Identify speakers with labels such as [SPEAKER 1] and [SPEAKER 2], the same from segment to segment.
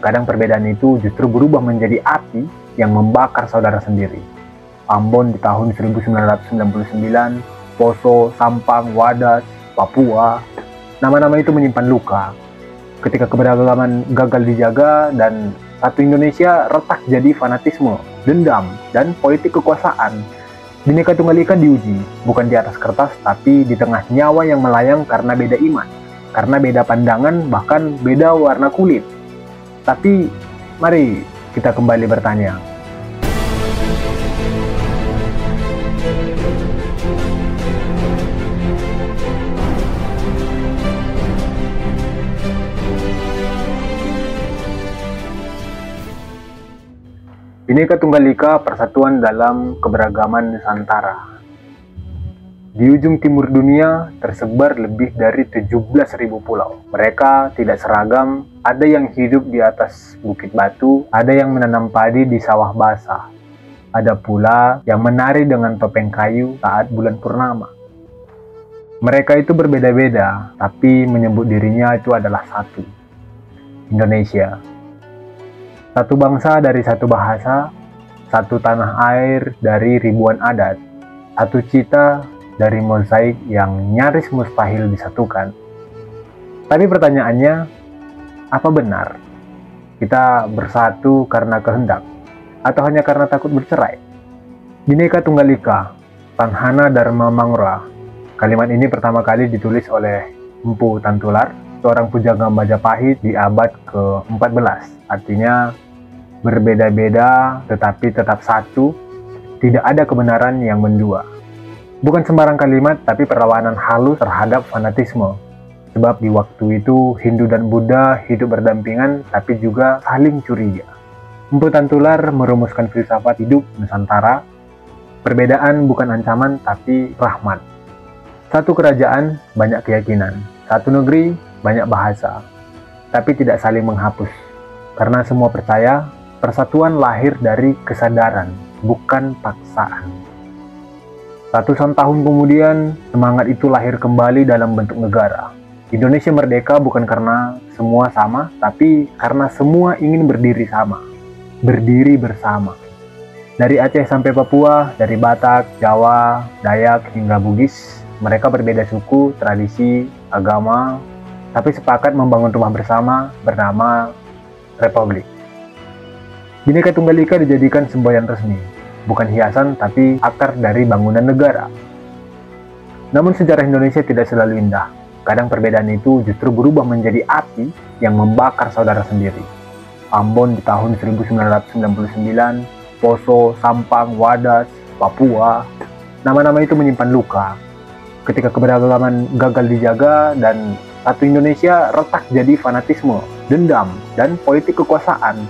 [SPEAKER 1] kadang perbedaan itu justru berubah menjadi api yang membakar saudara sendiri. Ambon di tahun 1999, Poso, Sampang, Wadas, Papua, nama-nama itu menyimpan luka. Ketika keberagaman gagal dijaga dan satu Indonesia retak jadi fanatisme, dendam, dan politik kekuasaan, Bhinneka Tunggal Ika diuji, bukan di atas kertas, tapi di tengah nyawa yang melayang karena beda iman, karena beda pandangan, bahkan beda warna kulit. Tapi, mari kita kembali bertanya. Bhinneka Tunggal Ika, persatuan dalam keberagaman Nusantara. Di ujung timur dunia tersebar lebih dari 17.000 pulau. Mereka tidak seragam, ada yang hidup di atas bukit batu, ada yang menanam padi di sawah basah. Ada pula yang menari dengan topeng kayu saat bulan purnama. Mereka itu berbeda-beda, tapi menyebut dirinya itu adalah satu. Indonesia. Satu bangsa dari satu bahasa, satu tanah air dari ribuan adat, satu cita dari mozaik yang nyaris mustahil disatukan. Tapi pertanyaannya, apa benar kita bersatu karena kehendak, atau hanya karena takut bercerai? Bhinneka Tunggal Ika, Tanhana Dharma Mangra. Kalimat ini pertama kali ditulis oleh Mpu Tantular, seorang pujangga Majapahit di abad ke-14. Artinya, berbeda-beda tetapi tetap satu, tidak ada kebenaran yang mendua. Bukan sembarang kalimat, tapi perlawanan halus terhadap fanatisme. Sebab di waktu itu Hindu dan Buddha hidup berdampingan tapi juga saling curiga. Mpu Tantular merumuskan filsafat hidup Nusantara. Perbedaan bukan ancaman tapi rahmat. Satu kerajaan, banyak keyakinan. Satu negeri, banyak bahasa. Tapi tidak saling menghapus. Karena semua percaya, persatuan lahir dari kesadaran, bukan paksaan. Ratusan tahun kemudian, semangat itu lahir kembali dalam bentuk negara. Indonesia merdeka bukan karena semua sama, tapi karena semua ingin berdiri sama, berdiri bersama. Dari Aceh sampai Papua, dari Batak, Jawa, Dayak, hingga Bugis, mereka berbeda suku, tradisi, agama, tapi sepakat membangun rumah bersama bernama Republik. Bhinneka Tunggal Ika dijadikan semboyan resmi, bukan hiasan tapi akar dari bangunan negara. Namun sejarah Indonesia tidak selalu indah. Kadang perbedaan itu justru berubah menjadi api yang membakar saudara sendiri. Ambon di tahun 1999, Poso, Sampang, Wadas, Papua, nama-nama itu menyimpan luka. Ketika keberagaman gagal dijaga dan satu Indonesia retak jadi fanatisme, dendam, dan politik kekuasaan,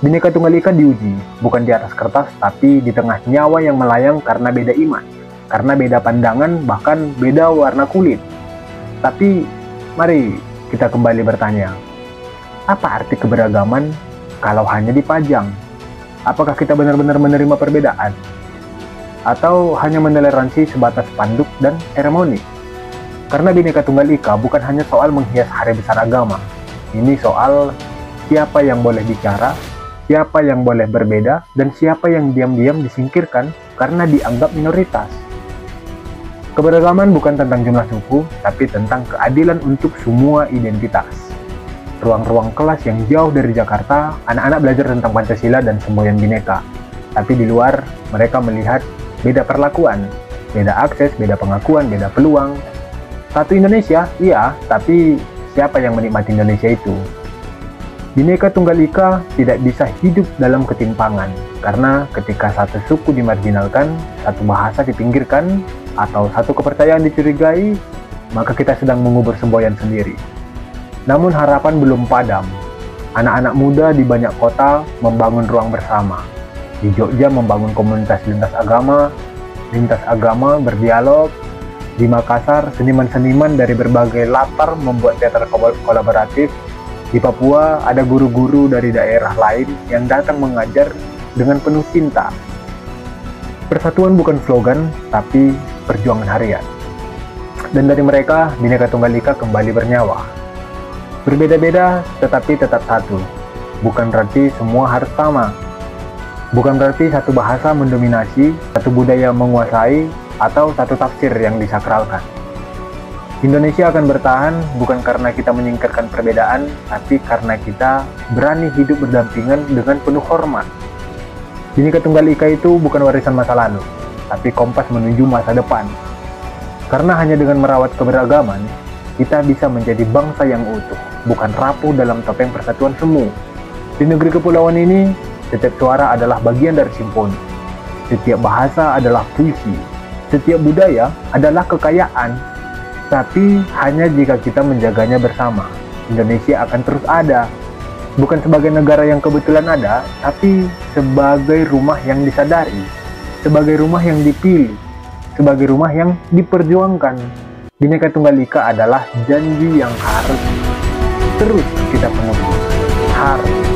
[SPEAKER 1] Bhinneka Tunggal Ika diuji, bukan di atas kertas, tapi di tengah nyawa yang melayang karena beda iman, karena beda pandangan, bahkan beda warna kulit. Tapi, mari kita kembali bertanya, apa arti keberagaman kalau hanya dipajang? Apakah kita benar-benar menerima perbedaan? Atau hanya mentoleransi sebatas spanduk dan seremoni? Karena Bhinneka Tunggal Ika bukan hanya soal menghias hari besar agama, ini soal siapa yang boleh bicara, siapa yang boleh berbeda, dan siapa yang diam-diam disingkirkan karena dianggap minoritas. Keberagaman bukan tentang jumlah suku, tapi tentang keadilan untuk semua identitas. Ruang-ruang kelas yang jauh dari Jakarta, anak-anak belajar tentang Pancasila dan semboyan Bhinneka. Tapi di luar, mereka melihat beda perlakuan, beda akses, beda pengakuan, beda peluang. Satu Indonesia, iya, tapi siapa yang menikmati Indonesia itu? Bhinneka Tunggal Ika tidak bisa hidup dalam ketimpangan, karena ketika satu suku dimarginalkan, satu bahasa dipinggirkan, atau satu kepercayaan dicurigai, maka kita sedang mengubur semboyan sendiri. Namun harapan belum padam. Anak-anak muda di banyak kota membangun ruang bersama. Di Jogja membangun komunitas lintas agama berdialog. Di Makassar, seniman-seniman dari berbagai latar membuat teater kolaboratif. Di Papua, ada guru-guru dari daerah lain yang datang mengajar dengan penuh cinta. Persatuan bukan slogan, tapi perjuangan harian. Dan dari mereka, Bhinneka Tunggal Ika kembali bernyawa. Berbeda-beda, tetapi tetap satu. bukan berarti semua harus sama. Bukan berarti satu bahasa mendominasi, satu budaya menguasai, atau satu tafsir yang disakralkan. Indonesia akan bertahan bukan karena kita menyingkirkan perbedaan, tapi karena kita berani hidup berdampingan dengan penuh hormat. Bhinneka Tunggal Ika itu bukan warisan masa lalu, tapi kompas menuju masa depan. Karena hanya dengan merawat keberagaman, kita bisa menjadi bangsa yang utuh, bukan rapuh dalam topeng persatuan semu. Di negeri kepulauan ini, setiap suara adalah bagian dari simfoni. Setiap bahasa adalah puisi. Setiap budaya adalah kekayaan. Tapi hanya jika kita menjaganya bersama, Indonesia akan terus ada. Bukan sebagai negara yang kebetulan ada, tapi sebagai rumah yang disadari, sebagai rumah yang dipilih, sebagai rumah yang diperjuangkan. Bhinneka Tunggal Ika adalah janji yang harus terus kita penuhi. Harus.